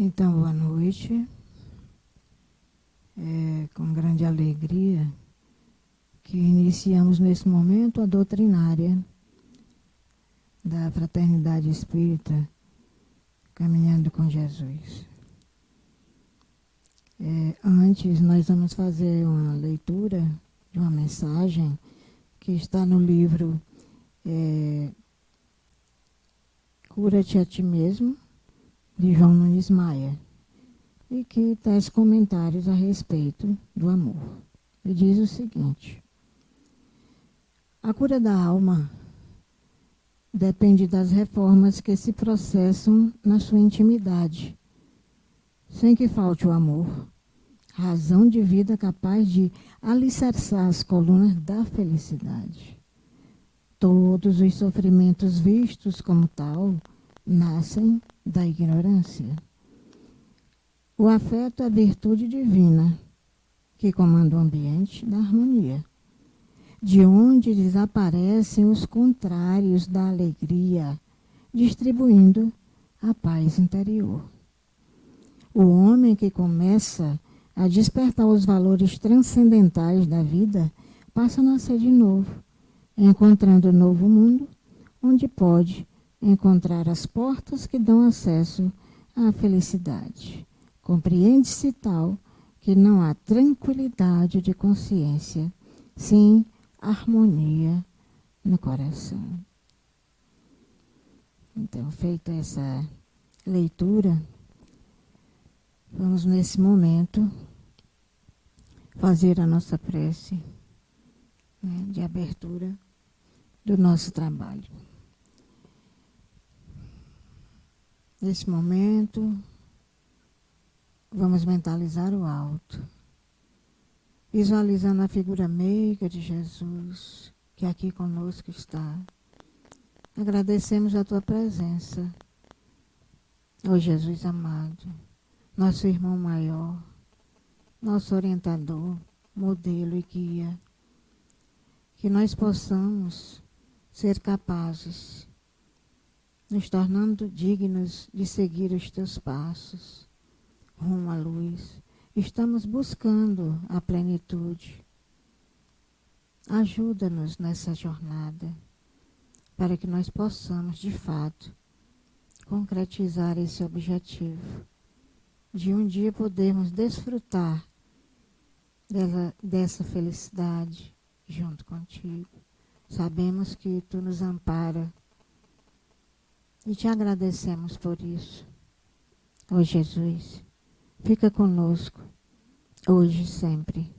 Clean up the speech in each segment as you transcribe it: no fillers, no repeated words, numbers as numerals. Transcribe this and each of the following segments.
Então, boa noite. É com grande alegria que iniciamos nesse momento a doutrinária da Fraternidade Espírita Caminhando com Jesus. Antes, nós vamos fazer uma leitura de uma mensagem que está no livro Cura-te a ti mesmo, de João Nunes Maia, e que traz comentários a respeito do amor. Ele diz o seguinte: a cura da alma depende das reformas que se processam na sua intimidade, sem que falte o amor, razão de vida capaz de alicerçar as colunas da felicidade. Todos os sofrimentos vistos como tal nascem da ignorância. O afeto é a virtude divina que comanda o ambiente da harmonia, de onde desaparecem os contrários da alegria, distribuindo a paz interior. O homem que começa a despertar os valores transcendentais da vida passa a nascer de novo, encontrando um novo mundo, onde pode encontrar as portas que dão acesso à felicidade. Compreende-se tal que não há tranquilidade de consciência, sim harmonia no coração. Então, feita essa leitura, vamos nesse momento fazer a nossa prece, né, de abertura do nosso trabalho. Nesse momento, vamos mentalizar o alto, visualizando a figura meiga de Jesus, que aqui conosco está. Agradecemos a tua presença, ó Jesus amado, nosso irmão maior, nosso orientador, modelo e guia. Que nós possamos ser capazes, nos tornando dignos de seguir os teus passos, rumo à luz. Estamos buscando a plenitude. Ajuda-nos nessa jornada, para que nós possamos, de fato, concretizar esse objetivo, de um dia podermos desfrutar dessa felicidade junto contigo. Sabemos que tu nos ampara e te agradecemos por isso. Ó Jesus, fica conosco, hoje e sempre.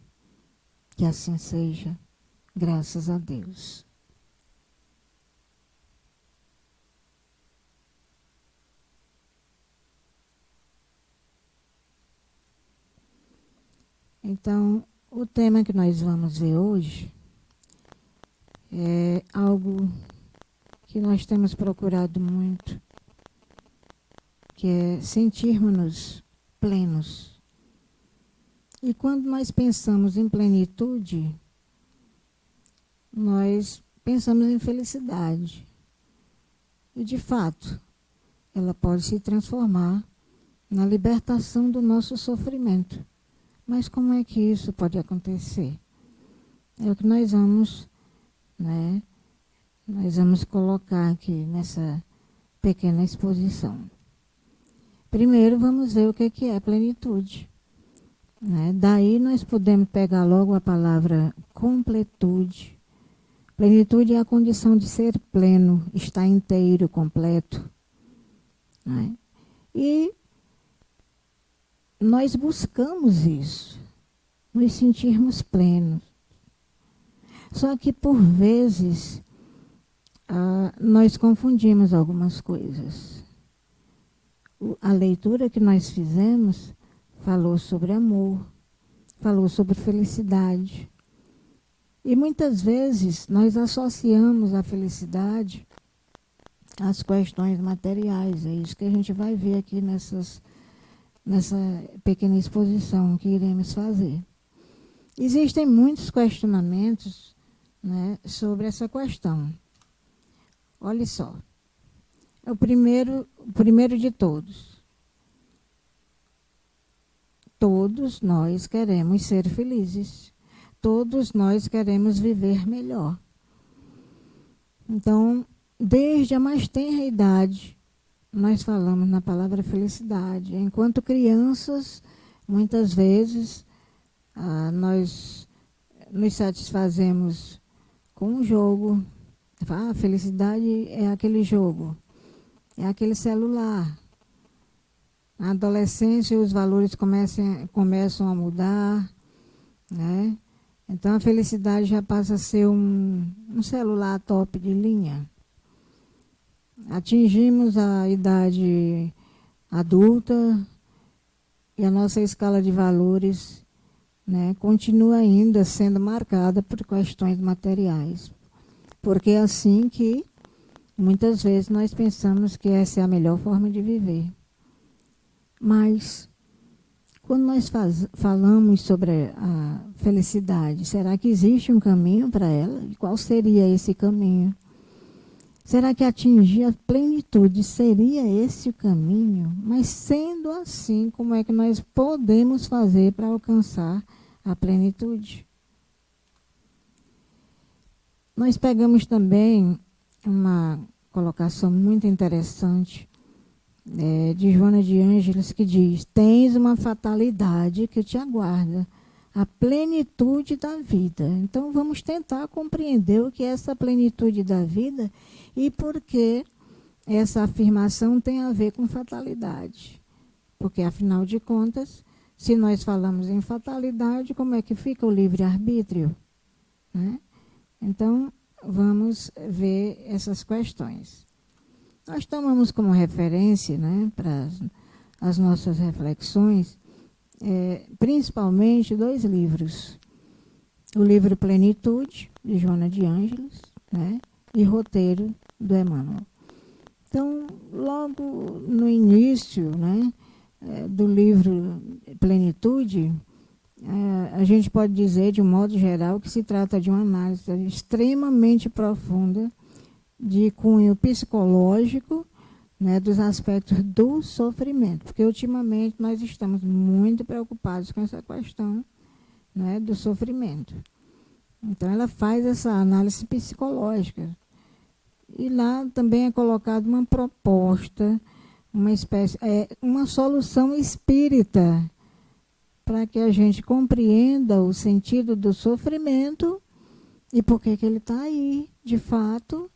Que assim seja, graças a Deus. Então, o tema que nós vamos ver hoje é algo que nós temos procurado muito, que é sentirmos-nos plenos. E quando nós pensamos em plenitude, nós pensamos em felicidade. E, de fato, ela pode se transformar na libertação do nosso sofrimento. Mas como é que isso pode acontecer? É o que nós vamos, nós vamos colocar aqui nessa pequena exposição. Primeiro, vamos ver o que é plenitude. Daí nós podemos pegar logo a palavra completude. Plenitude é a condição de ser pleno, estar inteiro, completo. E nós buscamos isso, nos sentirmos plenos. Só que, por vezes, nós confundimos algumas coisas. A leitura que nós fizemos falou sobre amor, falou sobre felicidade. E muitas vezes nós associamos a felicidade às questões materiais. É isso que a gente vai ver aqui nessa pequena exposição que iremos fazer. Existem muitos questionamentos, sobre essa questão. Olha só. O primeiro de todos. todos nós queremos ser felizes. Todos nós queremos viver melhor. Então, desde a mais tenra idade, nós falamos na palavra felicidade. Enquanto crianças, muitas vezes, nós nos satisfazemos com um jogo. A felicidade é aquele jogo, é aquele celular. Na adolescência, os valores começam a mudar, né? Então, a felicidade já passa a ser um celular top de linha. Atingimos a idade adulta e a nossa escala de valores, né, continua ainda sendo marcada por questões materiais. Porque é assim que, muitas vezes, nós pensamos que essa é a melhor forma de viver. Mas, quando nós falamos sobre a felicidade, será que existe um caminho para ela? E qual seria esse caminho? Será que atingir a plenitude seria esse o caminho? Mas, sendo assim, como é que nós podemos fazer para alcançar a plenitude? Nós pegamos também uma colocação muito interessante de Joana de Ângeles, que diz: tens uma fatalidade que te aguarda, a plenitude da vida. Então, vamos tentar compreender o que é essa plenitude da vida e por que essa afirmação tem a ver com fatalidade. Porque, afinal de contas, se nós falamos em fatalidade, como é que fica o livre-arbítrio? Né? Então, vamos ver essas questões. Nós tomamos como referência, né, para as nossas reflexões, principalmente 2 livros. O livro Plenitude, de Joana de Ângeles, né, e Roteiro, do Emmanuel. Então, logo no início, né, do livro Plenitude, a gente pode dizer, de um modo geral, que se trata de uma análise extremamente profunda de cunho psicológico, né, dos aspectos do sofrimento, porque ultimamente nós estamos muito preocupados com essa questão, né, do sofrimento. Então, ela faz essa análise psicológica. E lá também é colocada uma proposta, uma solução espírita, para que a gente compreenda o sentido do sofrimento e por que ele está aí, de fato,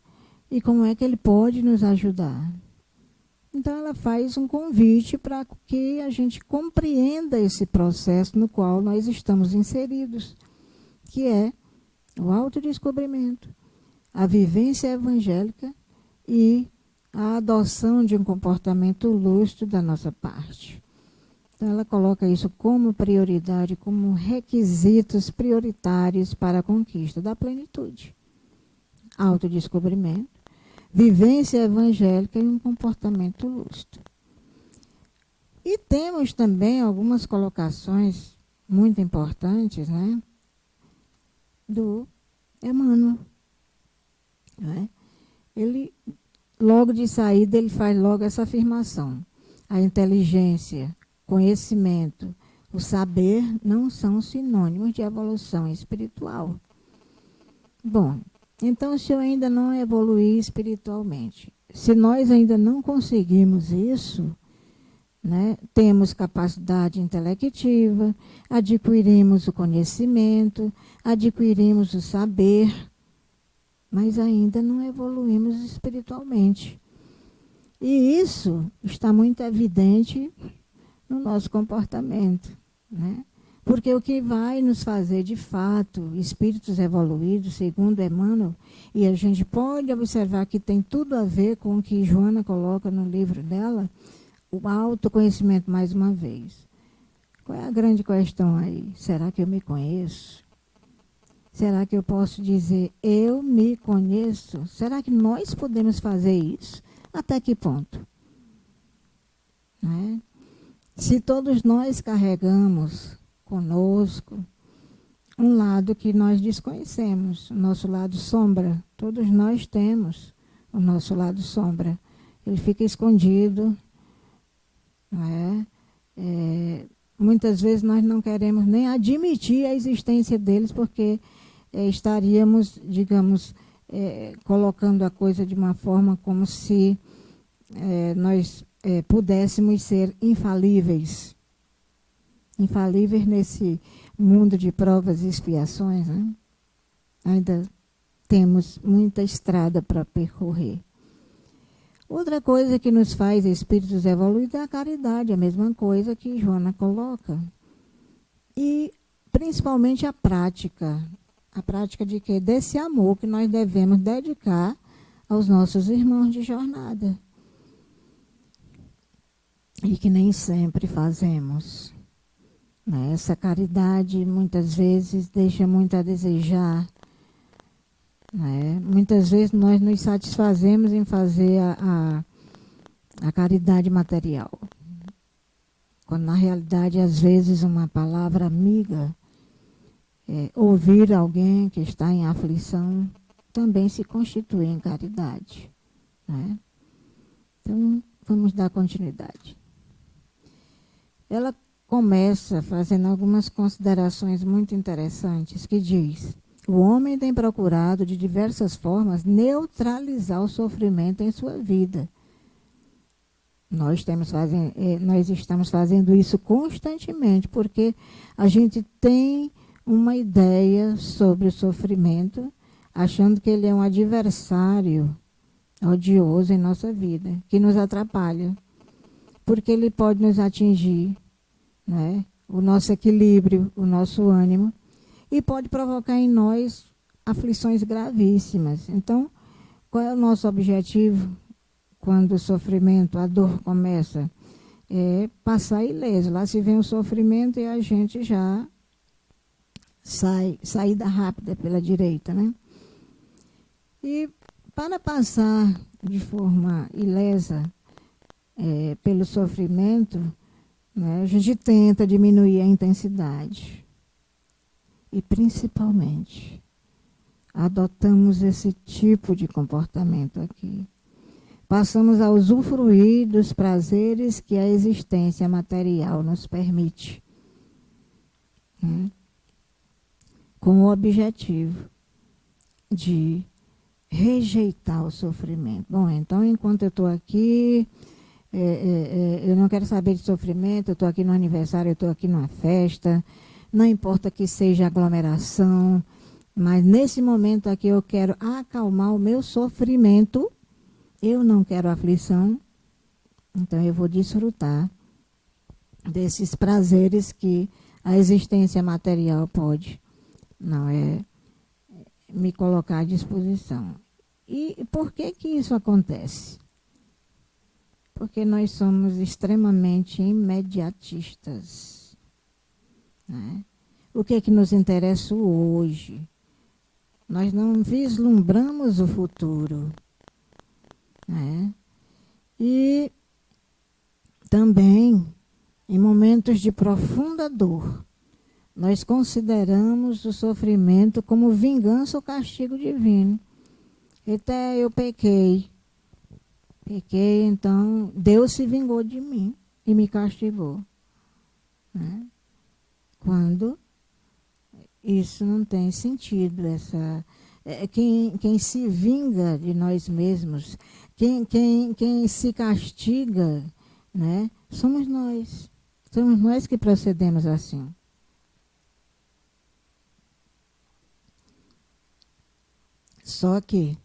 e como é que ele pode nos ajudar. Então, ela faz um convite para que a gente compreenda esse processo no qual nós estamos inseridos, que é o autodescobrimento, a vivência evangélica e a adoção de um comportamento lúcido da nossa parte. Então, ela coloca isso como prioridade, como requisitos prioritários para a conquista da plenitude. Autodescobrimento, vivência evangélica e um comportamento lúcido. E temos também algumas colocações muito importantes, né, do Emmanuel. Né? Ele, logo de saída, ele faz logo essa afirmação: a inteligência, conhecimento, o saber não são sinônimos de evolução espiritual. Bom, então, se eu ainda não evoluir espiritualmente, se nós ainda não conseguimos isso, né, temos capacidade intelectiva, adquirimos o conhecimento, adquirimos o saber, mas ainda não evoluímos espiritualmente. E isso está muito evidente no nosso comportamento, né? Porque o que vai nos fazer, de fato, espíritos evoluídos, segundo Emmanuel, e a gente pode observar que tem tudo a ver com o que Joana coloca no livro dela, o autoconhecimento, mais uma vez. Qual é a grande questão aí? Será que eu me conheço? Será que eu posso dizer, eu me conheço? Será que nós podemos fazer isso? Até que ponto? Né? Se todos nós carregamos conosco um lado que nós desconhecemos, o nosso lado sombra, todos nós temos o nosso lado sombra. Ele fica escondido, não é? muitas vezes nós não queremos nem admitir a existência deles, porque estaríamos, digamos, colocando a coisa de uma forma como se nós pudéssemos ser infalíveis. Infalíveis nesse mundo de provas e expiações, né? Ainda temos muita estrada para percorrer. Outra coisa que nos faz espíritos evoluídos é a caridade, a mesma coisa que Joana coloca. E principalmente a prática de quê? Desse amor que nós devemos dedicar aos nossos irmãos de jornada. E que nem sempre fazemos. Né? Essa caridade muitas vezes deixa muito a desejar. Né? Muitas vezes nós nos satisfazemos em fazer a caridade material. Quando na realidade, às vezes, uma palavra amiga, ouvir alguém que está em aflição, também se constitui em caridade. Né? Então, vamos dar continuidade. Ela começa fazendo algumas considerações muito interessantes, que diz: o homem tem procurado, de diversas formas, neutralizar o sofrimento em sua vida. Nós estamos fazendo isso constantemente, porque a gente tem uma ideia sobre o sofrimento, achando que ele é um adversário odioso em nossa vida, que nos atrapalha, porque ele pode nos atingir, né? O nosso equilíbrio, o nosso ânimo, e pode provocar em nós aflições gravíssimas. Então, qual é o nosso objetivo quando o sofrimento, a dor começa? É passar ileso. Lá se vem o sofrimento e a gente já saída rápida pela direita, né? E para passar de forma ilesa pelo sofrimento, né, a gente tenta diminuir a intensidade. E, principalmente, adotamos esse tipo de comportamento aqui. Passamos a usufruir dos prazeres que a existência material nos permite, né? Com o objetivo de rejeitar o sofrimento. Bom, então, enquanto eu estou aqui, eu não quero saber de sofrimento, eu estou aqui no aniversário, eu estou aqui numa festa, não importa que seja aglomeração, mas nesse momento aqui eu quero acalmar o meu sofrimento, eu não quero aflição, então eu vou desfrutar desses prazeres que a existência material pode, não é, me colocar à disposição. E por que que isso acontece? Porque nós somos extremamente imediatistas. Né? O que é que nos interessa hoje? Nós não vislumbramos o futuro. Né? E também, em momentos de profunda dor, nós consideramos o sofrimento como vingança ou castigo divino. Até eu pequei, então Deus se vingou de mim e me castigou. Né? Quando isso não tem sentido. Quem se vinga de nós mesmos, quem se castiga, né, somos nós. Somos nós que procedemos assim. Só que,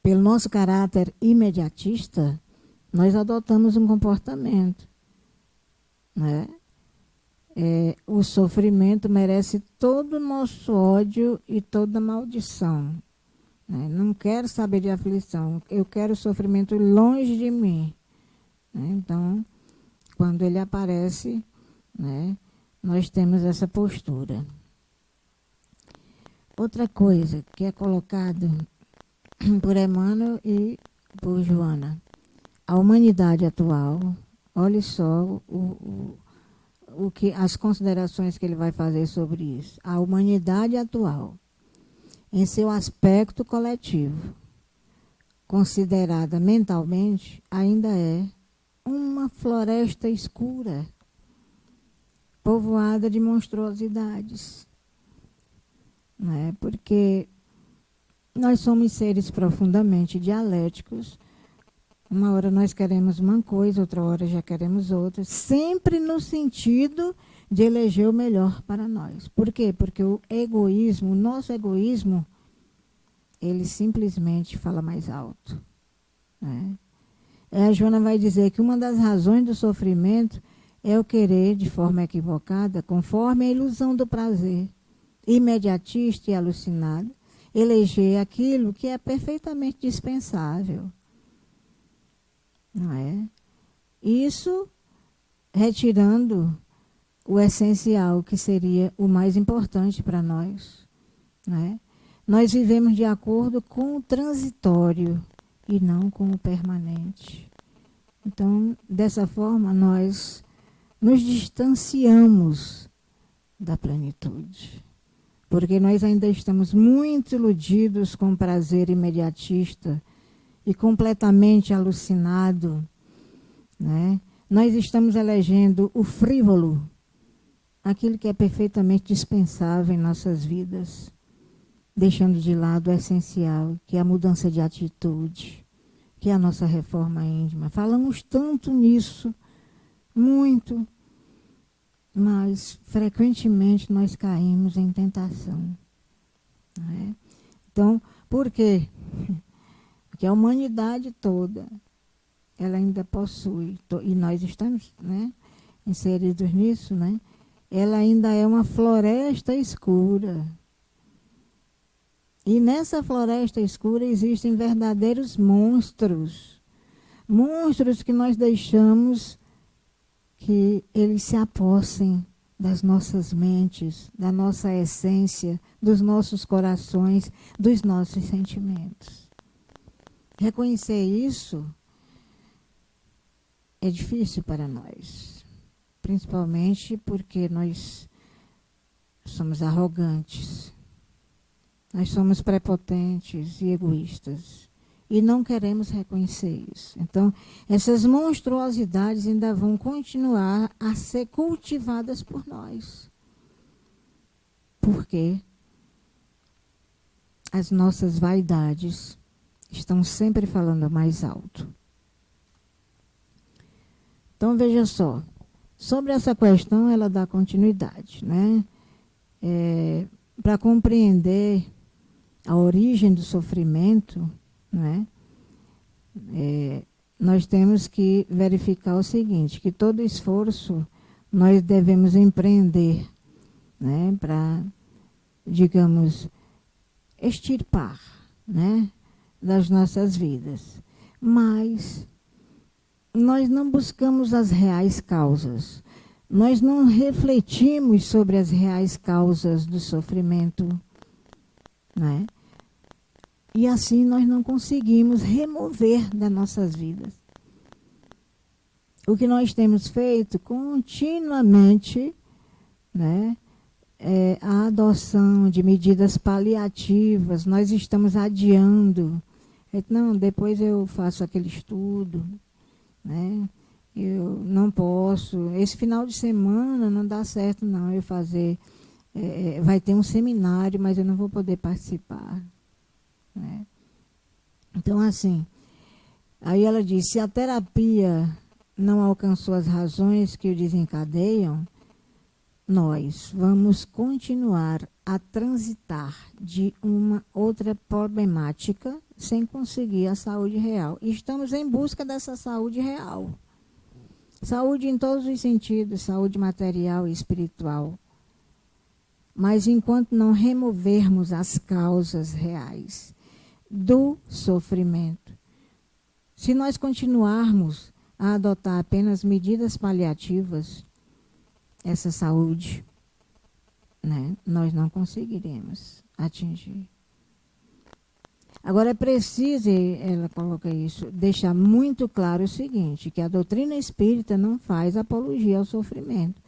pelo nosso caráter imediatista, nós adotamos um comportamento, né? O sofrimento merece todo o nosso ódio e toda maldição. Né? Não quero saber de aflição, eu quero o sofrimento longe de mim. Né? Então, quando ele aparece, né, nós temos essa postura. Outra coisa que é colocado por Emmanuel e por Joana, a humanidade atual, olhe só as considerações que ele vai fazer sobre isso. A humanidade atual, em seu aspecto coletivo, considerada mentalmente, ainda é uma floresta escura. povoada de monstruosidades. Né? Porque nós somos seres profundamente dialéticos. Uma hora nós queremos uma coisa, outra hora já queremos outra, sempre no sentido de eleger o melhor para nós. Por quê? Porque o egoísmo, o nosso egoísmo, ele simplesmente fala mais alto. Né? A Joana vai dizer que uma das razões do sofrimento é o querer, de forma equivocada, conforme a ilusão do prazer, imediatista e alucinado, eleger aquilo que é perfeitamente dispensável. Não é? Isso retirando o essencial, que seria o mais importante para nós. Não é? Nós vivemos de acordo com o transitório e não com o permanente. Então, dessa forma, nós nos distanciamos da plenitude. Porque nós ainda estamos muito iludidos com o prazer imediatista e completamente alucinado. Né? Nós estamos elegendo o frívolo, aquilo que é perfeitamente dispensável em nossas vidas, deixando de lado o essencial, que é a mudança de atitude, que é a nossa reforma íntima. Falamos tanto nisso, muito, mas frequentemente nós caímos em tentação. Né? Então, por quê? Porque a humanidade toda, ela ainda possui, e nós estamos, né, inseridos nisso, né? Ela ainda é uma floresta escura. E nessa floresta escura existem verdadeiros monstros. Monstros que nós deixamos que eles se apossem das nossas mentes, da nossa essência, dos nossos corações, dos nossos sentimentos. Reconhecer isso é difícil para nós, principalmente porque nós somos arrogantes, nós somos prepotentes e egoístas e não queremos reconhecer isso. Então, essas monstruosidades ainda vão continuar a ser cultivadas por nós. Porque as nossas vaidades estão sempre falando mais alto. Então, veja só, sobre essa questão, ela dá continuidade, né? Para compreender a origem do sofrimento, né? Nós temos que verificar o seguinte, que todo esforço nós devemos empreender, né? Para, digamos, extirpar, né? Das nossas vidas. Mas nós não buscamos as reais causas. Nós não refletimos sobre as reais causas do sofrimento, né? E assim nós não conseguimos remover das nossas vidas. O que nós temos feito continuamente, né, é a adoção de medidas paliativas. Nós estamos adiando. Não, depois eu faço aquele estudo, né? Eu não posso. Esse final de semana não dá certo, não, eu fazer. Vai ter um seminário, mas eu não vou poder participar. Né? Então, assim, aí ela diz, se a terapia não alcançou as razões que o desencadeiam, nós vamos continuar a transitar de uma outra problemática sem conseguir a saúde real. E estamos em busca dessa saúde real. Saúde em todos os sentidos, saúde material e espiritual. Mas enquanto não removermos as causas reais do sofrimento, se nós continuarmos a adotar apenas medidas paliativas, essa saúde, né, nós não conseguiremos atingir. Agora é preciso, ela coloca isso, deixar muito claro o seguinte, que a doutrina espírita não faz apologia ao sofrimento.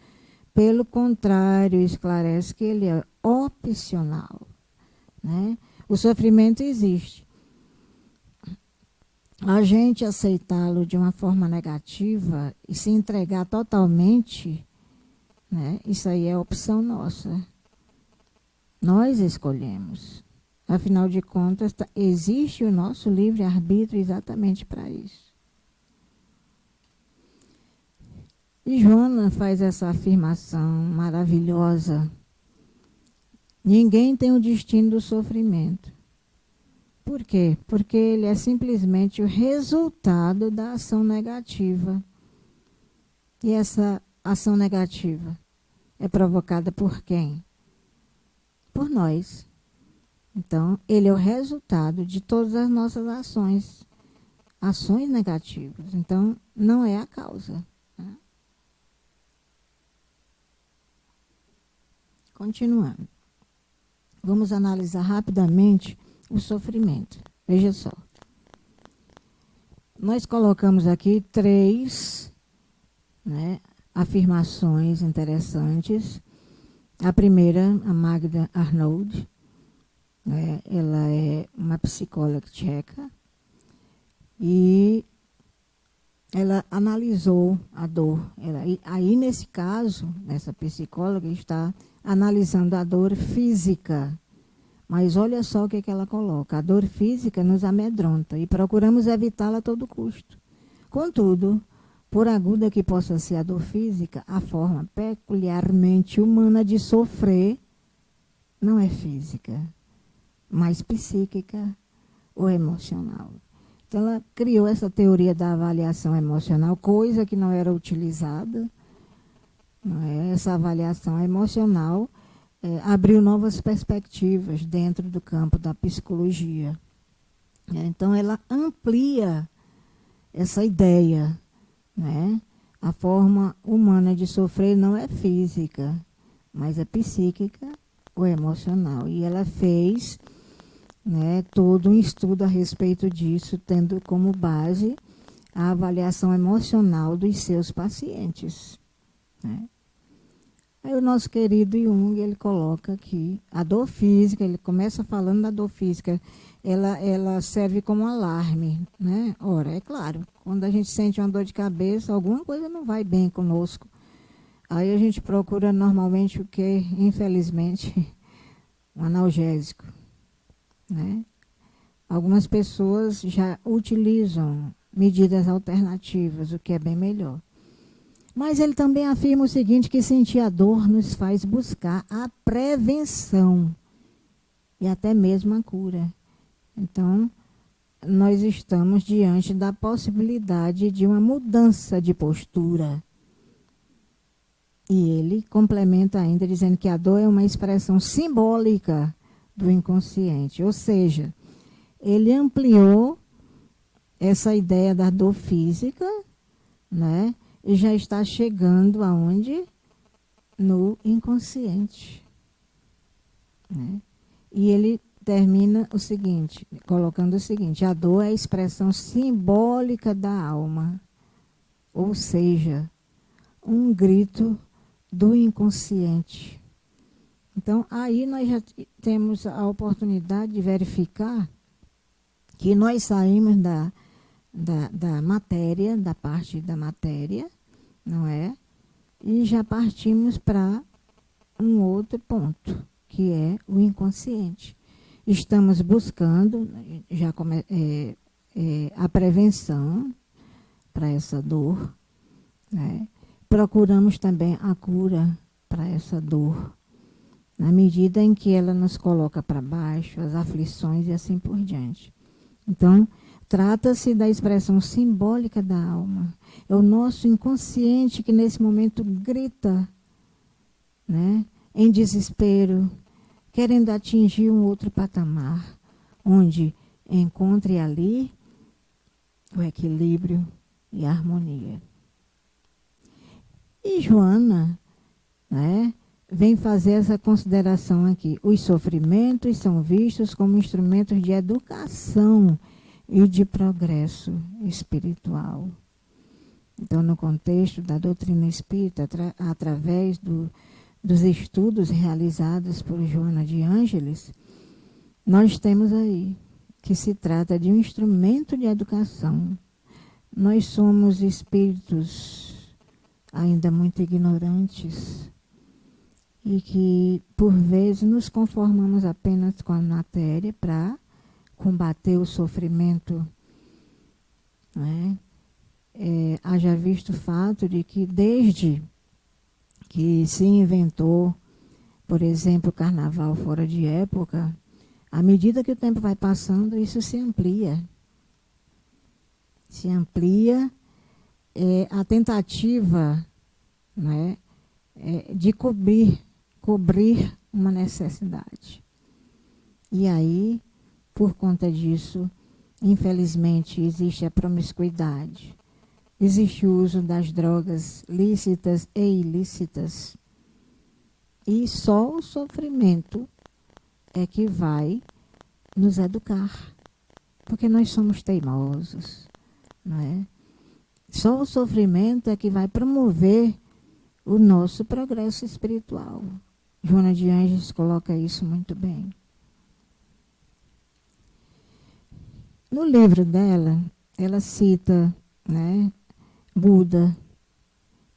Pelo contrário, esclarece que ele é opcional. Né? O sofrimento existe. A gente aceitá-lo de uma forma negativa e se entregar totalmente né? Isso aí é opção nossa. Nós escolhemos. Afinal de contas, existe o nosso livre-arbítrio exatamente para isso. E Joana faz essa afirmação maravilhosa. Ninguém tem o destino do sofrimento. Por quê? Porque ele é simplesmente o resultado da ação negativa. E essa ação negativa é provocada por quem? Por nós. Então, ele é o resultado de todas as nossas ações. Ações negativas. Então, não é a causa. Né? Continuando. Vamos analisar rapidamente o sofrimento. Veja só. Nós colocamos aqui 3, né, afirmações interessantes. A primeira, a Magda Arnold, né, ela é uma psicóloga tcheca e ela analisou a dor. Aí, nesse caso, essa psicóloga está analisando a dor física. Mas olha só o que ela coloca. A dor física nos amedronta e procuramos evitá-la a todo custo. Contudo, por aguda que possa ser a dor física, a forma peculiarmente humana de sofrer não é física, mas psíquica ou emocional. Então, ela criou essa teoria da avaliação emocional, coisa que não era utilizada. Não é? Essa avaliação emocional abriu novas perspectivas dentro do campo da psicologia. Então, ela amplia essa ideia, né? A forma humana de sofrer não é física, mas é psíquica ou emocional. E ela fez, né, todo um estudo a respeito disso, tendo como base a avaliação emocional dos seus pacientes. Né? Aí o nosso querido Jung, ele coloca aqui a dor física, ele começa falando da dor física, ela serve como alarme, né? Ora, é claro, quando a gente sente uma dor de cabeça, alguma coisa não vai bem conosco. Aí a gente procura normalmente o quê? Infelizmente, um analgésico, né? Algumas pessoas já utilizam medidas alternativas, o que é bem melhor. Mas ele também afirma o seguinte, que sentir a dor nos faz buscar a prevenção e até mesmo a cura. Então, nós estamos diante da possibilidade de uma mudança de postura. E ele complementa ainda dizendo que a dor é uma expressão simbólica do inconsciente. Ou seja, ele ampliou essa ideia da dor física, né? E já está chegando aonde? No inconsciente. Né? E ele termina o seguinte, colocando o seguinte, a dor é a expressão simbólica da alma, ou seja, um grito do inconsciente. Então, aí nós já temos a oportunidade de verificar que nós saímos da matéria, da parte da matéria, não é? E já partimos para um outro ponto, que é o inconsciente. Estamos buscando já a prevenção para essa dor, né? Procuramos também a cura para essa dor, na medida em que ela nos coloca para baixo, as aflições e assim por diante. Então, trata-se da expressão simbólica da alma. É o nosso inconsciente que nesse momento grita, né, em desespero, querendo atingir um outro patamar, onde encontre ali o equilíbrio e a harmonia. E Joana, né, vem fazer essa consideração aqui. Os sofrimentos são vistos como instrumentos de educação e de progresso espiritual. Então, no contexto da doutrina espírita, através dos estudos realizados por Joana de Ângeles, nós temos aí que se trata de um instrumento de educação. Nós somos espíritos ainda muito ignorantes, e que, por vezes, nos conformamos apenas com a matéria para combater o sofrimento, né? Haja visto o fato de que desde que se inventou, por exemplo, o carnaval fora de época, à medida que o tempo vai passando, isso se amplia. Se amplia a tentativa, né, de cobrir uma necessidade. E aí, por conta disso, infelizmente, existe a promiscuidade, existe o uso das drogas lícitas e ilícitas. E só o sofrimento é que vai nos educar, porque nós somos teimosos, não é? Só o sofrimento é que vai promover o nosso progresso espiritual. Joana de Ângeles coloca isso muito bem. No livro dela, ela cita, né, Buda,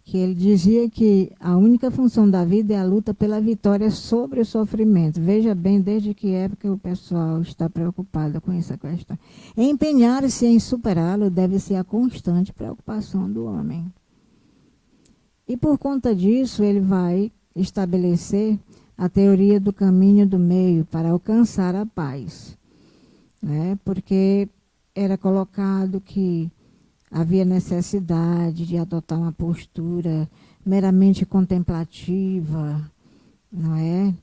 que ele dizia que a única função da vida é a luta pela vitória sobre o sofrimento. Veja bem desde que época o pessoal está preocupado com essa questão. Empenhar-se em superá-lo deve ser a constante preocupação do homem. E por conta disso, ele vai estabelecer a teoria do caminho do meio para alcançar a paz, né? Porque era colocado que havia necessidade de adotar uma postura meramente contemplativa, não é?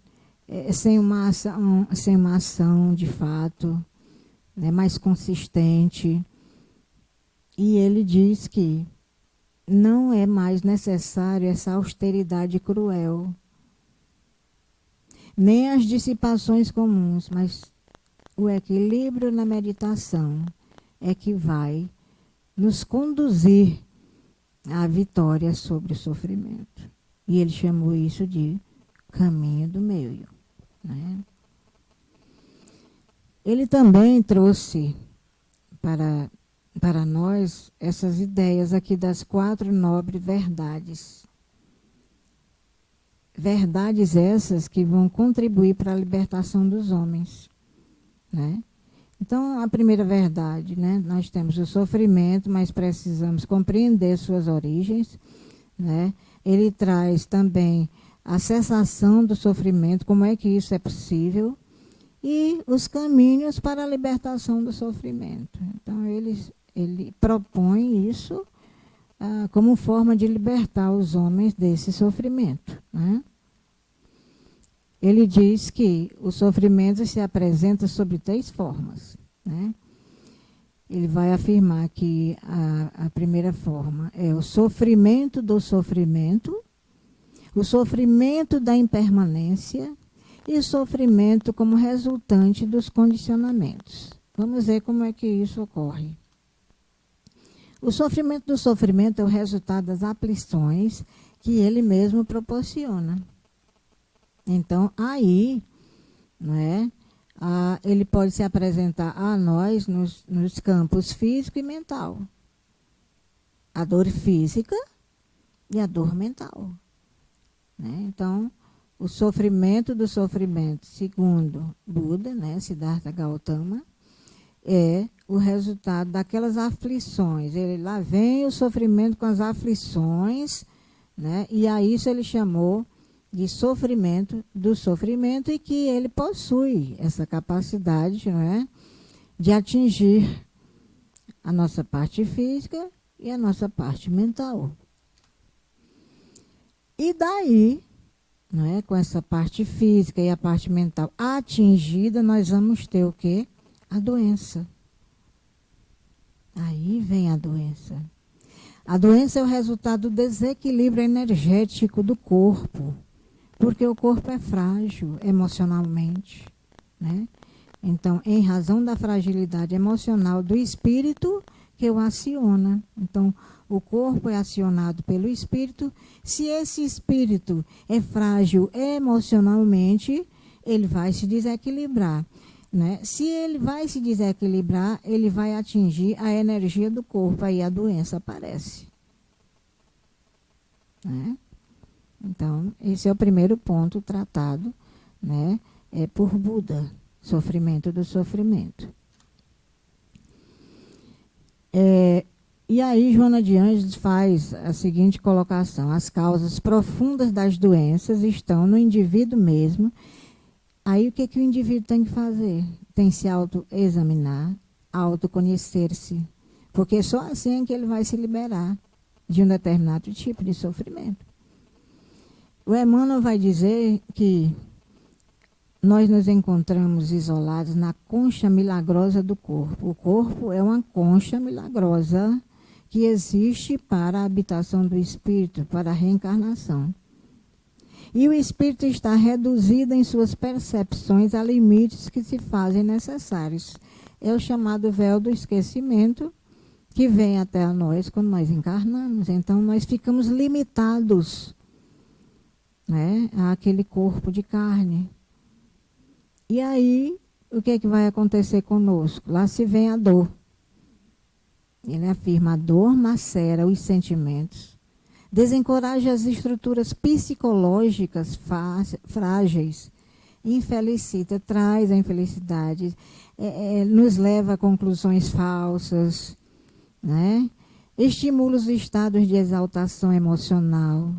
Sem uma ação de fato, né, mais consistente. E ele diz que não é mais necessário essa austeridade cruel, nem as dissipações comuns, mas o equilíbrio na meditação é que vai nos conduzir à vitória sobre o sofrimento. E ele chamou isso de caminho do meio, né? Ele também trouxe para nós essas ideias aqui das 4 nobres verdades. Verdades essas que vão contribuir para a libertação dos homens, né? Então, a primeira verdade, né? Nós temos o sofrimento, mas precisamos compreender suas origens, né? Ele traz também a cessação do sofrimento, como é que isso é possível, e os caminhos para a libertação do sofrimento. Então, ele propõe isso como forma de libertar os homens desse sofrimento, né? Ele diz que o sofrimento se apresenta sob 3 formas, né? Ele vai afirmar que a primeira forma é o sofrimento do sofrimento, o sofrimento da impermanência e o sofrimento como resultante dos condicionamentos. Vamos ver como é que isso ocorre. O sofrimento do sofrimento é o resultado das aflições que ele mesmo proporciona. Então, aí, né, ele pode se apresentar a nós nos campos físico e mental. A dor física e a dor mental, né? Então, o sofrimento do sofrimento, segundo Buda, né, Siddhartha Gautama, é o resultado daquelas aflições. Lá vem o sofrimento com as aflições, né, e a isso ele chamou de sofrimento do sofrimento, e que ele possui essa capacidade, não é, de atingir a nossa parte física e a nossa parte mental. E daí, não é, com essa parte física e a parte mental atingida, nós vamos ter o quê? A doença. Aí vem a doença. A doença é o resultado do desequilíbrio energético do corpo, porque o corpo é frágil emocionalmente, né? Então, em razão da fragilidade emocional do espírito que o aciona. Então, o corpo é acionado pelo espírito. Se esse espírito é frágil emocionalmente, ele vai se desequilibrar, né? Se ele vai se desequilibrar, ele vai atingir a energia do corpo, aí a doença aparece, né? Então, esse é o primeiro ponto tratado, né, por Buda, sofrimento do sofrimento. E aí, Joana de Ângeles faz a seguinte colocação: as causas profundas das doenças estão no indivíduo mesmo. Aí, o que o indivíduo tem que fazer? Tem que se autoexaminar, autoconhecer-se, porque só assim é que ele vai se liberar de um determinado tipo de sofrimento. O Emmanuel vai dizer que nós nos encontramos isolados na concha milagrosa do corpo. O corpo é uma concha milagrosa que existe para a habitação do espírito, para a reencarnação. E o espírito está reduzido em suas percepções a limites que se fazem necessários. É o chamado véu do esquecimento que vem até nós quando nós encarnamos. Então, nós ficamos limitados, né, àquele corpo de carne. E aí, o que vai acontecer conosco? Lá se vem a dor. Ele afirma: a dor macera os sentimentos, desencoraja as estruturas psicológicas frágeis, infelicita, traz a infelicidade, nos leva a conclusões falsas, né? Estimula os estados de exaltação emocional,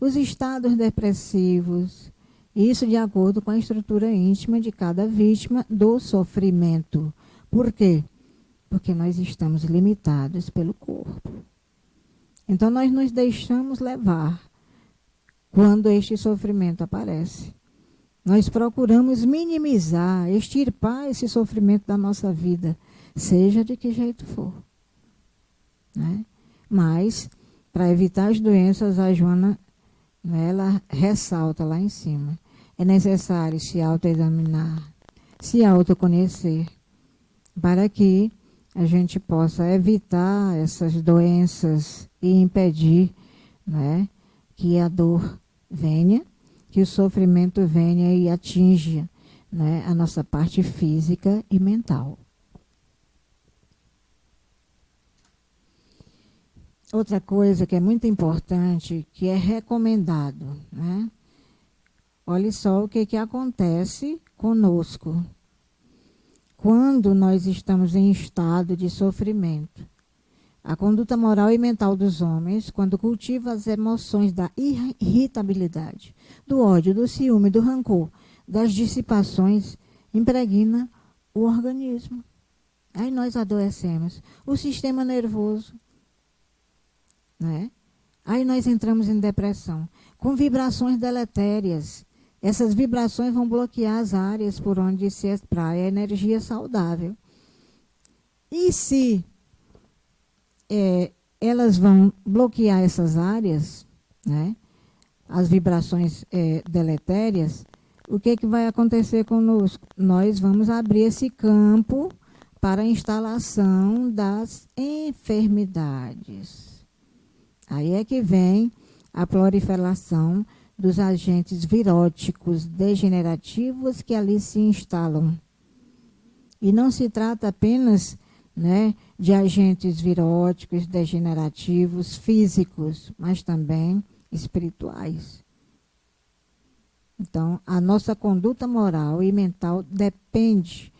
os estados depressivos, isso de acordo com a estrutura íntima de cada vítima do sofrimento. Por quê? Porque nós estamos limitados pelo corpo. Então, nós nos deixamos levar quando este sofrimento aparece. Nós procuramos minimizar, extirpar esse sofrimento da nossa vida, seja de que jeito for, né? Mas, para evitar as doenças, a Joana, ela ressalta lá em cima: é necessário se autoexaminar, se autoconhecer, para que a gente possa evitar essas doenças e impedir, né, que a dor venha, que o sofrimento venha e atinja, né, a nossa parte física e mental. Outra coisa que é muito importante, que é recomendado, né? Olha só o que acontece conosco quando nós estamos em estado de sofrimento. A conduta moral e mental dos homens, quando cultiva as emoções da irritabilidade, do ódio, do ciúme, do rancor, das dissipações, impregna o organismo. Aí nós adoecemos. O sistema nervoso, né? Aí nós entramos em depressão, com vibrações deletérias. Essas vibrações vão bloquear as áreas por onde se extrai a energia saudável. E se elas vão bloquear essas áreas, né, as vibrações deletérias, o que vai acontecer conosco? Nós vamos abrir esse campo para a instalação das enfermidades. Aí é que vem a proliferação dos agentes viróticos degenerativos que ali se instalam. E não se trata apenas, né, de agentes viróticos degenerativos físicos, mas também espirituais. Então, a nossa conduta moral e mental depende,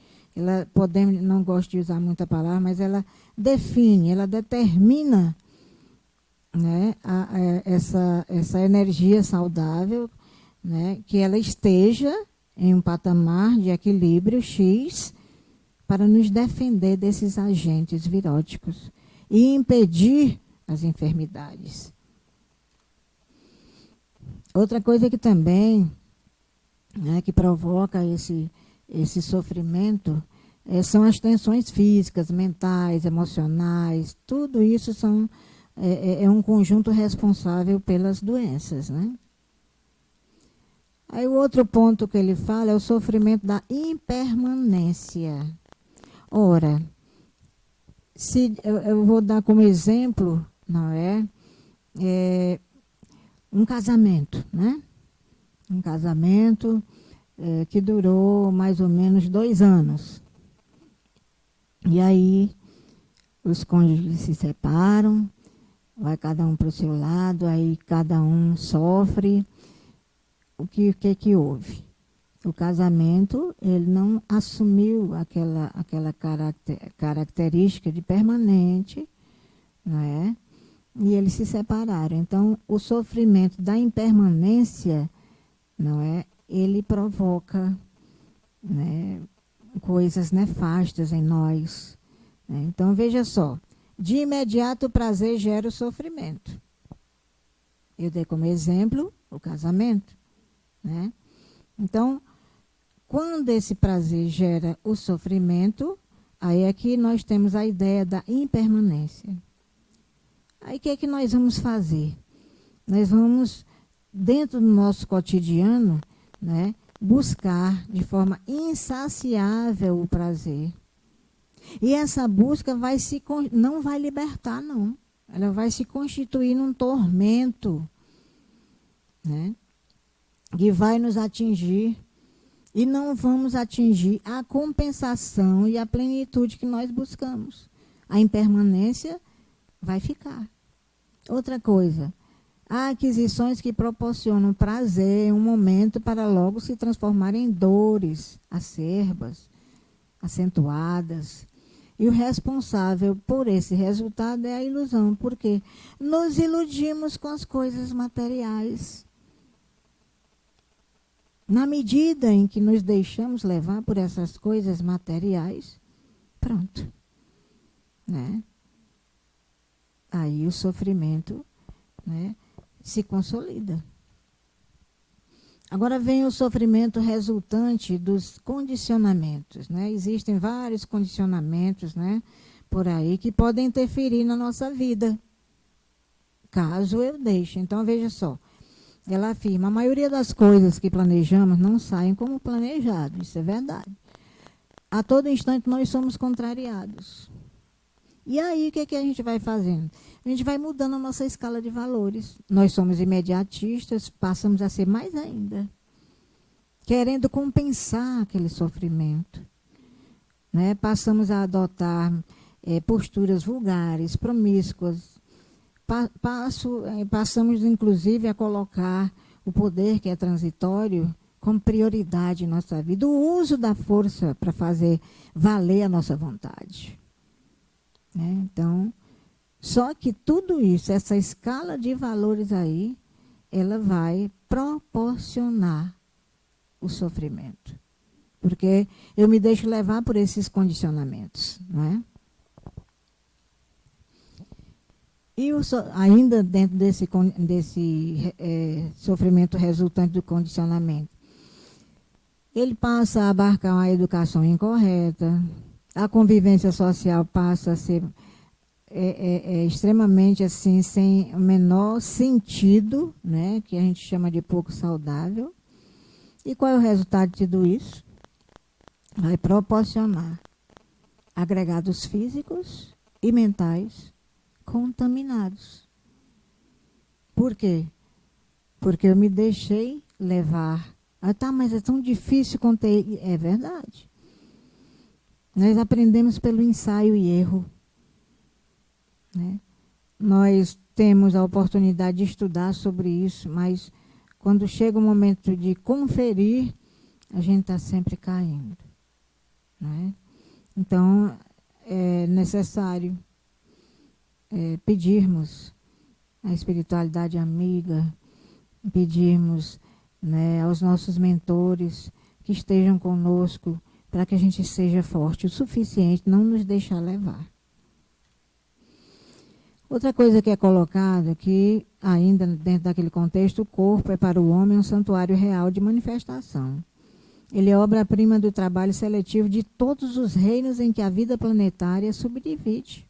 não gosto de usar muita palavra, mas ela define, ela determina, né, essa energia saudável, né, que ela esteja em um patamar de equilíbrio X para nos defender desses agentes viróticos e impedir as enfermidades. Outra coisa que também, né, que provoca esse sofrimento são as tensões físicas, mentais, emocionais. Tudo isso é um conjunto responsável pelas doenças, né? Aí o outro ponto que ele fala é o sofrimento da impermanência. Ora, se eu vou dar como exemplo, não é um casamento, né? Um casamento que durou mais ou menos 2 anos. E aí os cônjuges se separam, vai cada um para o seu lado, aí cada um sofre. O que houve? O casamento, ele não assumiu aquela característica de permanente, não é? E eles se separaram. Então, o sofrimento da impermanência, não é? Ele provoca, né, coisas nefastas em nós. Né? Então, veja só, de imediato o prazer gera o sofrimento. Eu dei como exemplo o casamento. Né? Então, quando esse prazer gera o sofrimento, aí é que nós temos a ideia da impermanência. Aí o que é que nós vamos fazer? Nós vamos, dentro do nosso cotidiano, né, buscar de forma insaciável o prazer. E essa busca não vai libertar, não. Ela vai se constituir num tormento, né, que vai nos atingir. E não vamos atingir a compensação e a plenitude que nós buscamos. A impermanência vai ficar. Outra coisa, há aquisições que proporcionam prazer em um momento para logo se transformar em dores acerbas, acentuadas. E o responsável por esse resultado é a ilusão, porque nos iludimos com as coisas materiais. Na medida em que nos deixamos levar por essas coisas materiais, pronto. Né? Aí o sofrimento, né, se consolida. Agora vem o sofrimento resultante dos condicionamentos. Né? Existem vários condicionamentos, né, por aí que podem interferir na nossa vida, caso eu deixe. Então, veja só. Ela afirma, a maioria das coisas que planejamos não saem como planejado. Isso é verdade. A todo instante nós somos contrariados. E aí o que é que a gente vai fazendo? A gente vai mudando a nossa escala de valores. Nós somos imediatistas, passamos a ser mais ainda. Querendo compensar aquele sofrimento. Né? Passamos a adotar posturas vulgares, promíscuas. Passamos, inclusive, a colocar o poder que é transitório como prioridade em nossa vida. O uso da força para fazer valer a nossa vontade. Né? Então, só que tudo isso, essa escala de valores aí, ela vai proporcionar o sofrimento. Porque eu me deixo levar por esses condicionamentos, não é? E ainda dentro desse sofrimento resultante do condicionamento, ele passa a abarcar uma educação incorreta, a convivência social passa a ser extremamente assim, sem o menor sentido, né, que a gente chama de pouco saudável. E qual é o resultado de tudo isso? Vai proporcionar agregados físicos e mentais contaminados. Por quê? Porque eu me deixei levar. Ah, tá, mas é tão difícil conter. É verdade. Nós aprendemos pelo ensaio e erro. Né? Nós temos a oportunidade de estudar sobre isso, mas quando chega o momento de conferir, a gente está sempre caindo. Né? Então, é necessário pedirmos a espiritualidade amiga, pedirmos, né, aos nossos mentores que estejam conosco para que a gente seja forte o suficiente, não nos deixar levar. Outra coisa que é colocada aqui, ainda dentro daquele contexto, o corpo é para o homem um santuário real de manifestação. Ele é obra-prima do trabalho seletivo de todos os reinos em que a vida planetária subdivide.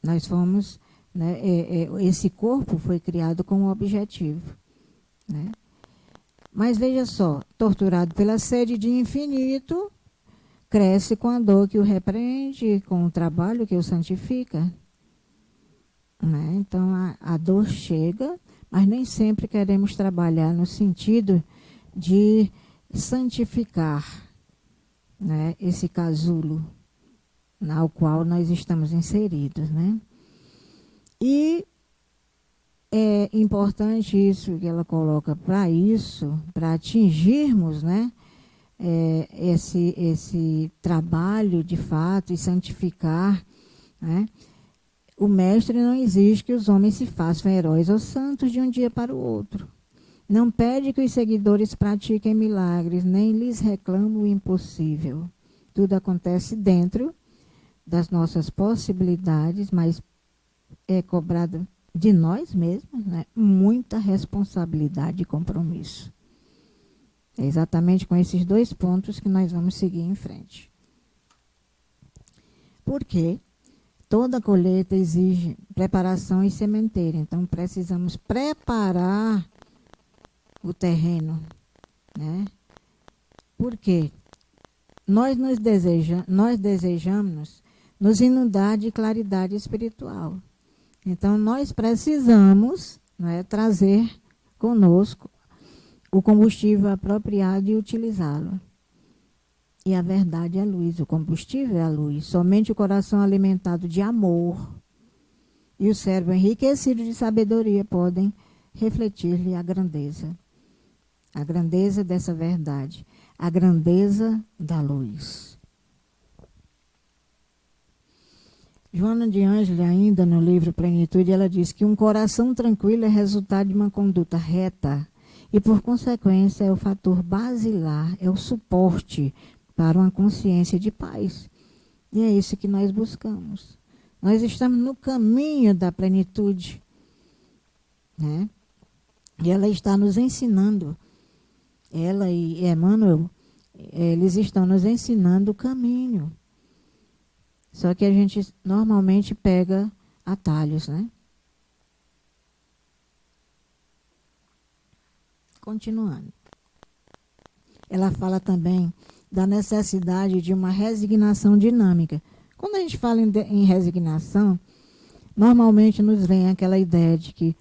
Nós fomos, né, esse corpo foi criado com um objetivo. Né? Mas veja só, torturado pela sede de infinito, cresce com a dor que o repreende, com o trabalho que o santifica. Né? Então, a dor chega, mas nem sempre queremos trabalhar no sentido de santificar, né, esse casulo ao qual nós estamos inseridos. Né? E é importante isso que ela coloca para isso, para atingirmos, né, esse trabalho de fato e santificar, né? O mestre não exige que os homens se façam heróis ou santos de um dia para o outro. Não pede que os seguidores pratiquem milagres, nem lhes reclama o impossível. Tudo acontece dentro das nossas possibilidades, mas é cobrado de nós mesmos, né, muita responsabilidade e compromisso. É exatamente com esses dois pontos que nós vamos seguir em frente. Porque toda colheita exige preparação e sementeira. Então, precisamos preparar o terreno, né? Por quê? Nós desejamos nos inundar de claridade espiritual. Então, nós precisamos, né, trazer conosco o combustível apropriado e utilizá-lo. E a verdade é a luz, o combustível é a luz. Somente o coração alimentado de amor e o cérebro enriquecido de sabedoria podem refletir-lhe a grandeza dessa verdade, a grandeza da luz. Joana de Ângeles, ainda no livro Plenitude, ela diz que um coração tranquilo é resultado de uma conduta reta e, por consequência, é o fator basilar, é o suporte para uma consciência de paz. E é isso que nós buscamos. Nós estamos no caminho da plenitude, né? E ela está nos ensinando, ela e Emmanuel, eles estão nos ensinando o caminho. Só que a gente normalmente pega atalhos, né? Continuando. Ela fala também da necessidade de uma resignação dinâmica. Quando a gente fala em resignação, normalmente nos vem aquela ideia de que,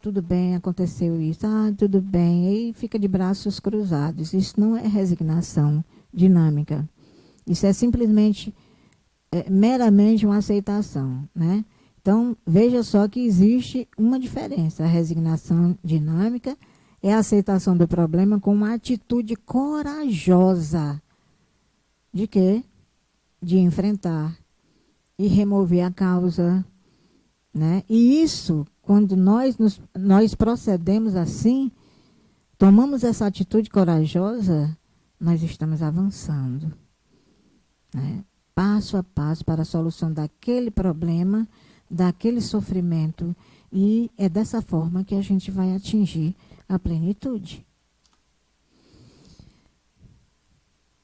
tudo bem, aconteceu isso, tudo bem, e fica de braços cruzados. Isso não é resignação dinâmica. Isso é simplesmente, meramente uma aceitação, né? Então, veja só que existe uma diferença. A resignação dinâmica é a aceitação do problema com uma atitude corajosa. De quê? De enfrentar e remover a causa, né? E isso, quando nós procedemos assim, tomamos essa atitude corajosa, nós estamos avançando, né? Passo a passo para a solução daquele problema, daquele sofrimento. E é dessa forma que a gente vai atingir a plenitude.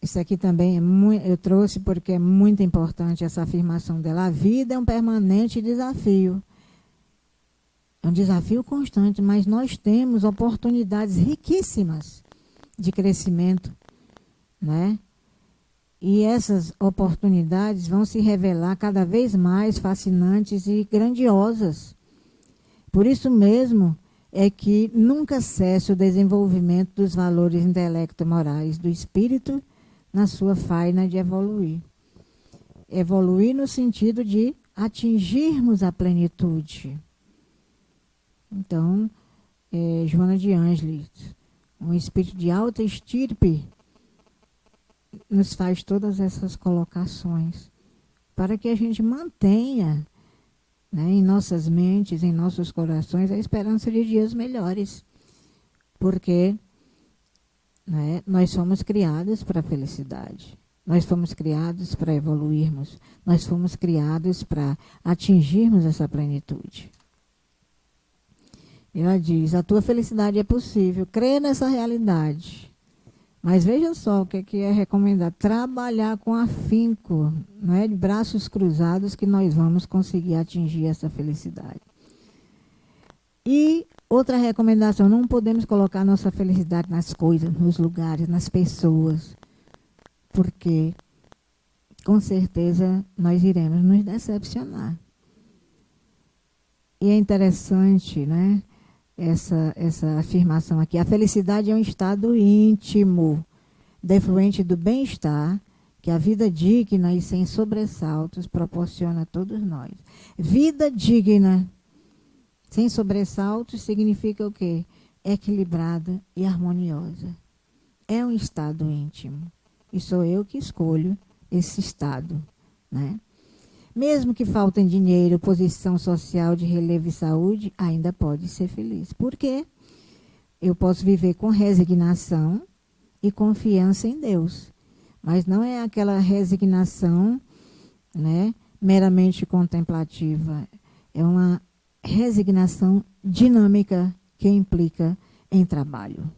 Isso aqui também eu trouxe porque é muito importante essa afirmação dela. A vida é um permanente desafio. É um desafio constante, mas nós temos oportunidades riquíssimas de crescimento, né? E essas oportunidades vão se revelar cada vez mais fascinantes e grandiosas. Por isso mesmo é que nunca cessa o desenvolvimento dos valores intelecto-morais do espírito na sua faina de evoluir. Evoluir no sentido de atingirmos a plenitude. Então, Joana de Ângeles, um espírito de alta estirpe, nos faz todas essas colocações para que a gente mantenha, né, em nossas mentes, em nossos corações, a esperança de dias melhores. Porque, né, nós fomos criados para a felicidade. Nós fomos criados para evoluirmos. Nós fomos criados para atingirmos essa plenitude. Ela diz, a tua felicidade é possível. Crê nessa realidade. Mas veja só o que é recomendado. Trabalhar com afinco, não é de braços cruzados que nós vamos conseguir atingir essa felicidade. E outra recomendação, não podemos colocar nossa felicidade nas coisas, nos lugares, nas pessoas. Porque, com certeza, nós iremos nos decepcionar. E é interessante, né? Essa afirmação aqui. A felicidade é um estado íntimo, defluente do bem-estar, que a vida digna e sem sobressaltos proporciona a todos nós. Vida digna, sem sobressaltos, significa o quê? Equilibrada e harmoniosa. É um estado íntimo. E sou eu que escolho esse estado, né? Mesmo que faltem dinheiro, posição social de relevo e saúde, ainda pode ser feliz. Por quê? Eu posso viver com resignação e confiança em Deus. Mas não é aquela resignação, né, meramente contemplativa. É uma resignação dinâmica que implica em trabalho.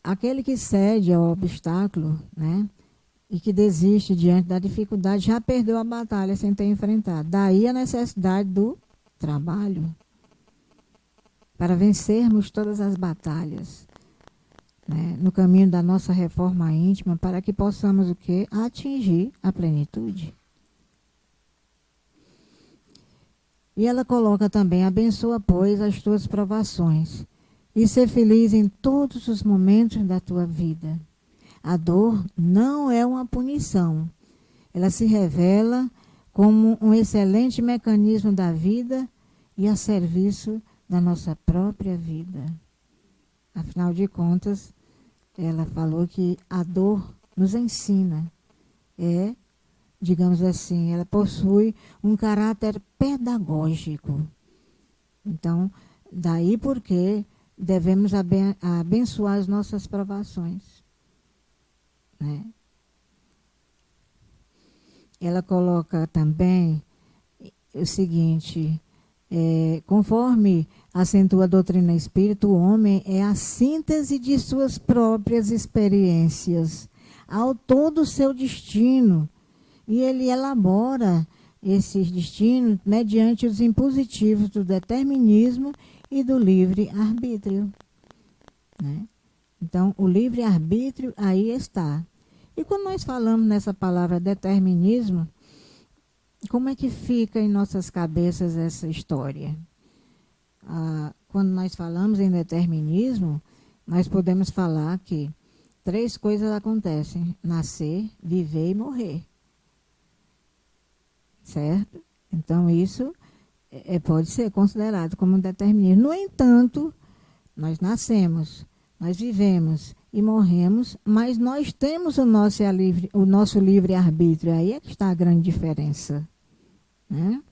Aquele que cede ao obstáculo, né, e que desiste diante da dificuldade, já perdeu a batalha sem ter enfrentado. Daí a necessidade do trabalho para vencermos todas as batalhas, né, no caminho da nossa reforma íntima, para que possamos o quê? Atingir a plenitude. E ela coloca também: abençoa, pois, as tuas provações, e ser feliz em todos os momentos da tua vida. A dor não é uma punição. Ela se revela como um excelente mecanismo da vida e a serviço da nossa própria vida. Afinal de contas, ela falou que a dor nos ensina. Digamos assim, ela possui um caráter pedagógico. Então, daí porque devemos abençoar as nossas provações, né? Ela coloca também o seguinte: conforme acentua a doutrina espírita, o homem é a síntese de suas próprias experiências, autor do seu destino, e ele elabora esses destinos mediante os impositivos do determinismo e do livre-arbítrio, né? Então, o livre-arbítrio aí está. E quando nós falamos nessa palavra determinismo, como é que fica em nossas cabeças essa história? Quando nós falamos em determinismo, nós podemos falar que 3 coisas acontecem: nascer, viver e morrer. Certo? Então, isso pode ser considerado como determinismo. No entanto, nós nascemos, nós vivemos e morremos, mas nós temos o nosso livre-arbítrio. Aí é que está a grande diferença, né?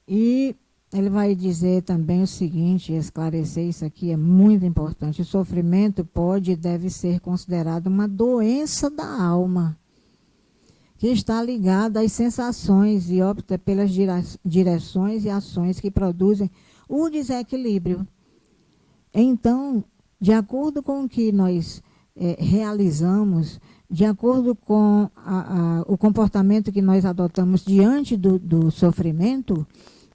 E ele vai dizer também o seguinte, esclarecer isso aqui é muito importante: o sofrimento pode e deve ser considerado uma doença da alma, que está ligada às sensações e opta pelas direções e ações que produzem o desequilíbrio. Então, de acordo com o que nós realizamos, de acordo com o comportamento que nós adotamos diante do sofrimento,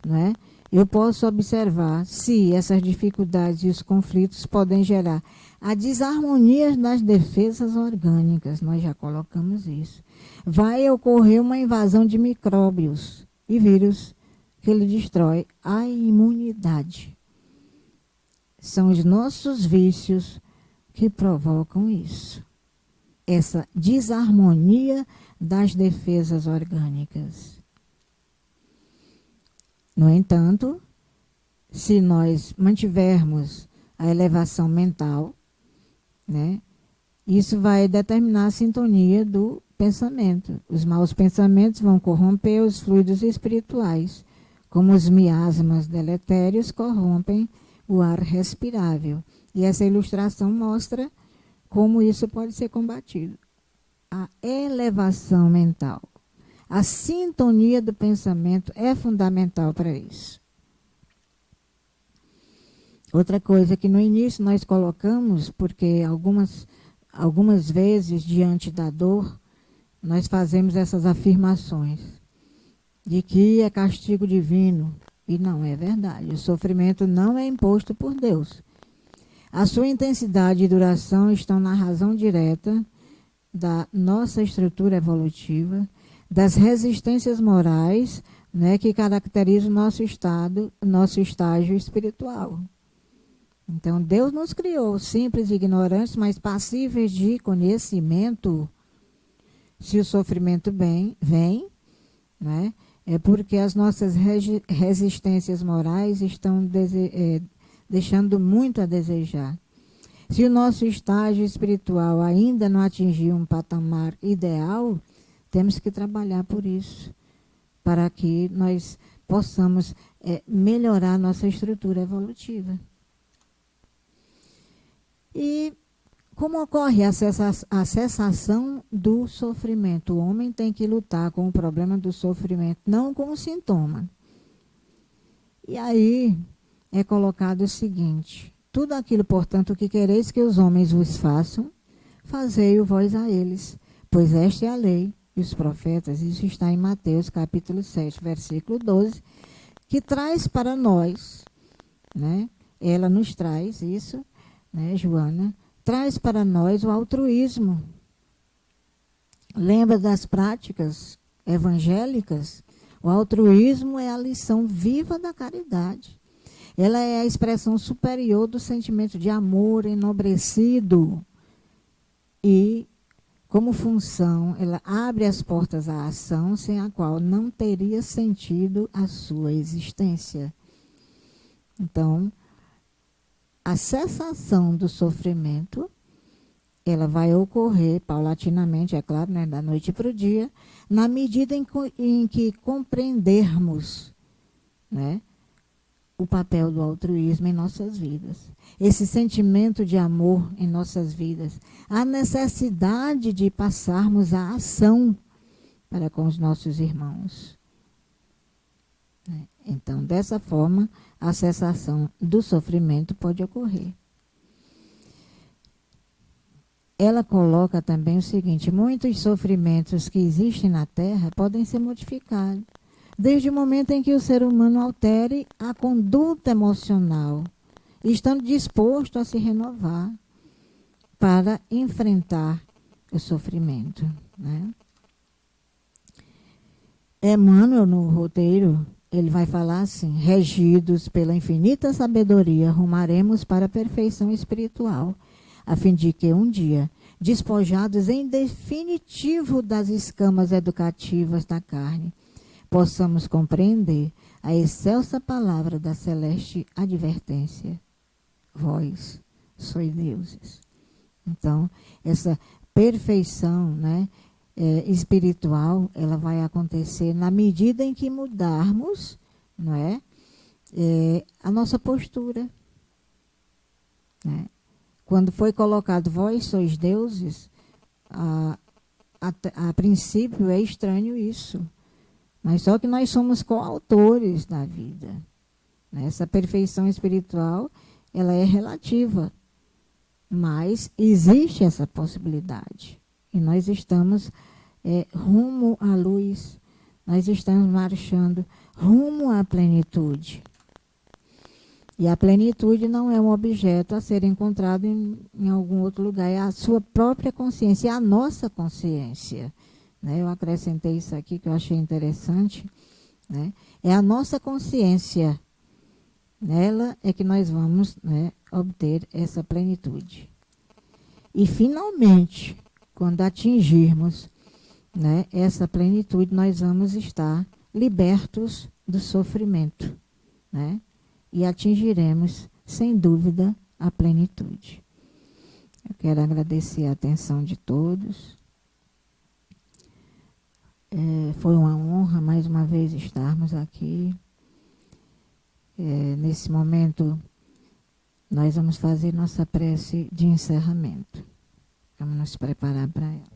né, eu posso observar se essas dificuldades e os conflitos podem gerar a desarmonia das defesas orgânicas. Nós já colocamos isso. Vai ocorrer uma invasão de micróbios e vírus que ele destrói a imunidade. São os nossos vícios que provocam isso. Essa desarmonia das defesas orgânicas. No entanto, se nós mantivermos a elevação mental, né, isso vai determinar a sintonia do pensamento. Os maus pensamentos vão corromper os fluidos espirituais, como os miasmas deletérios corrompem o ar respirável. E essa ilustração mostra como isso pode ser combatido. A elevação mental, a sintonia do pensamento é fundamental para isso. Outra coisa que no início nós colocamos, porque algumas vezes, diante da dor, nós fazemos essas afirmações de que é castigo divino, e não é verdade. O sofrimento não é imposto por Deus. A sua intensidade e duração estão na razão direta da nossa estrutura evolutiva, das resistências morais, né, que caracterizam o nosso estágio espiritual. Então, Deus nos criou simples e ignorantes, mas passíveis de conhecimento. Se o sofrimento vem, né, é porque as nossas resistências morais estão deixando muito a desejar. Se o nosso estágio espiritual ainda não atingiu um patamar ideal, temos que trabalhar por isso, para que nós possamos melhorar nossa estrutura evolutiva. E como ocorre a cessação do sofrimento? O homem tem que lutar com o problema do sofrimento, não com o sintoma. E aí é colocado o seguinte: tudo aquilo, portanto, que quereis que os homens vos façam, fazei-o vós a eles, pois esta é a lei e os profetas. Isso está em Mateus, capítulo 7, versículo 12, que traz para nós, né? Ela nos traz isso, né, Joana? Traz para nós o altruísmo. Lembra das práticas evangélicas? O altruísmo é a lição viva da caridade. Ela é a expressão superior do sentimento de amor enobrecido. E, como função, ela abre as portas à ação sem a qual não teria sentido a sua existência. Então, a cessação do sofrimento, ela vai ocorrer paulatinamente, é claro, né, da noite para o dia, na medida em que compreendermos, né, o papel do altruísmo em nossas vidas. Esse sentimento de amor em nossas vidas. A necessidade de passarmos a ação para com os nossos irmãos. Então, dessa forma, a cessação do sofrimento pode ocorrer. Ela coloca também o seguinte: muitos sofrimentos que existem na Terra podem ser modificados, desde o momento em que o ser humano altere a conduta emocional, estando disposto a se renovar para enfrentar o sofrimento, né? Emmanuel, no roteiro, ele vai falar assim: regidos pela infinita sabedoria, rumaremos para a perfeição espiritual, a fim de que um dia, despojados em definitivo das escamas educativas da carne, possamos compreender a excelsa palavra da celeste advertência: vós sois deuses. Então, essa perfeição, né, espiritual, ela vai acontecer na medida em que mudarmos, não é, a nossa postura, né? Quando foi colocado vós sois deuses, a princípio é estranho isso, mas só que nós somos coautores da vida, né? Essa perfeição espiritual, ela é relativa, mas existe essa possibilidade. E nós estamos rumo à luz, nós estamos marchando rumo à plenitude. E a plenitude não é um objeto a ser encontrado em algum outro lugar, é a sua própria consciência, é a nossa consciência, né? Eu acrescentei isso aqui que eu achei interessante, né? É a nossa consciência, nela é que nós vamos, né, obter essa plenitude. E, finalmente, quando atingirmos, né, essa plenitude, nós vamos estar libertos do sofrimento, né? E atingiremos, sem dúvida, a plenitude. Eu quero agradecer a atenção de todos. Foi uma honra, mais uma vez, estarmos aqui. Nesse momento, nós vamos fazer nossa prece de encerramento. Vamos nos preparar para ela.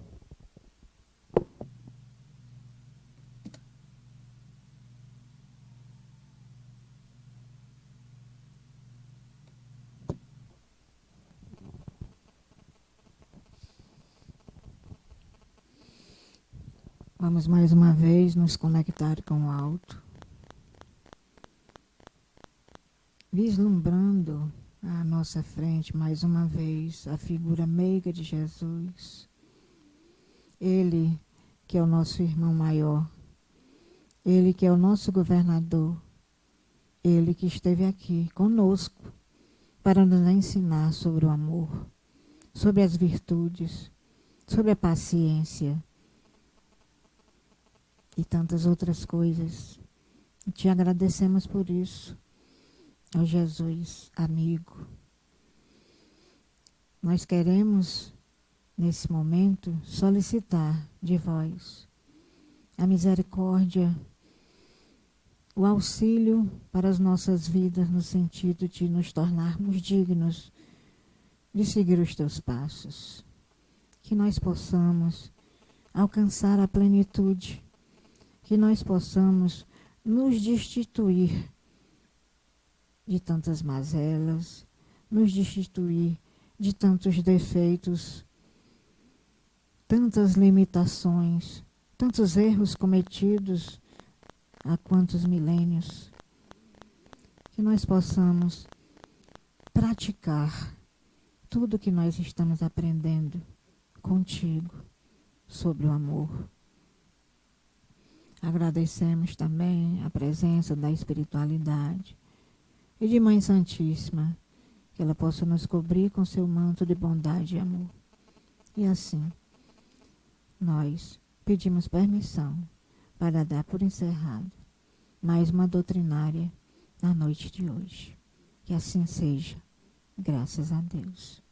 Vamos mais uma vez nos conectar com o alto, vislumbrando à nossa frente mais uma vez a figura meiga de Jesus. Ele que é o nosso irmão maior, ele que é o nosso governador, ele que esteve aqui conosco para nos ensinar sobre o amor, sobre as virtudes, sobre a paciência e tantas outras coisas. E te agradecemos por isso, ó Jesus, amigo. Nós queremos, nesse momento, solicitar de vós a misericórdia, o auxílio para as nossas vidas, no sentido de nos tornarmos dignos de seguir os teus passos. Que nós possamos alcançar a plenitude, que nós possamos nos destituir de tantas mazelas, nos destituir de tantos defeitos, tantas limitações, tantos erros cometidos há quantos milênios. Que nós possamos praticar tudo que nós estamos aprendendo contigo sobre o amor. Agradecemos também a presença da espiritualidade e de Mãe Santíssima, que ela possa nos cobrir com seu manto de bondade e amor. E assim, nós pedimos permissão para dar por encerrado mais uma doutrinária na noite de hoje. Que assim seja, graças a Deus.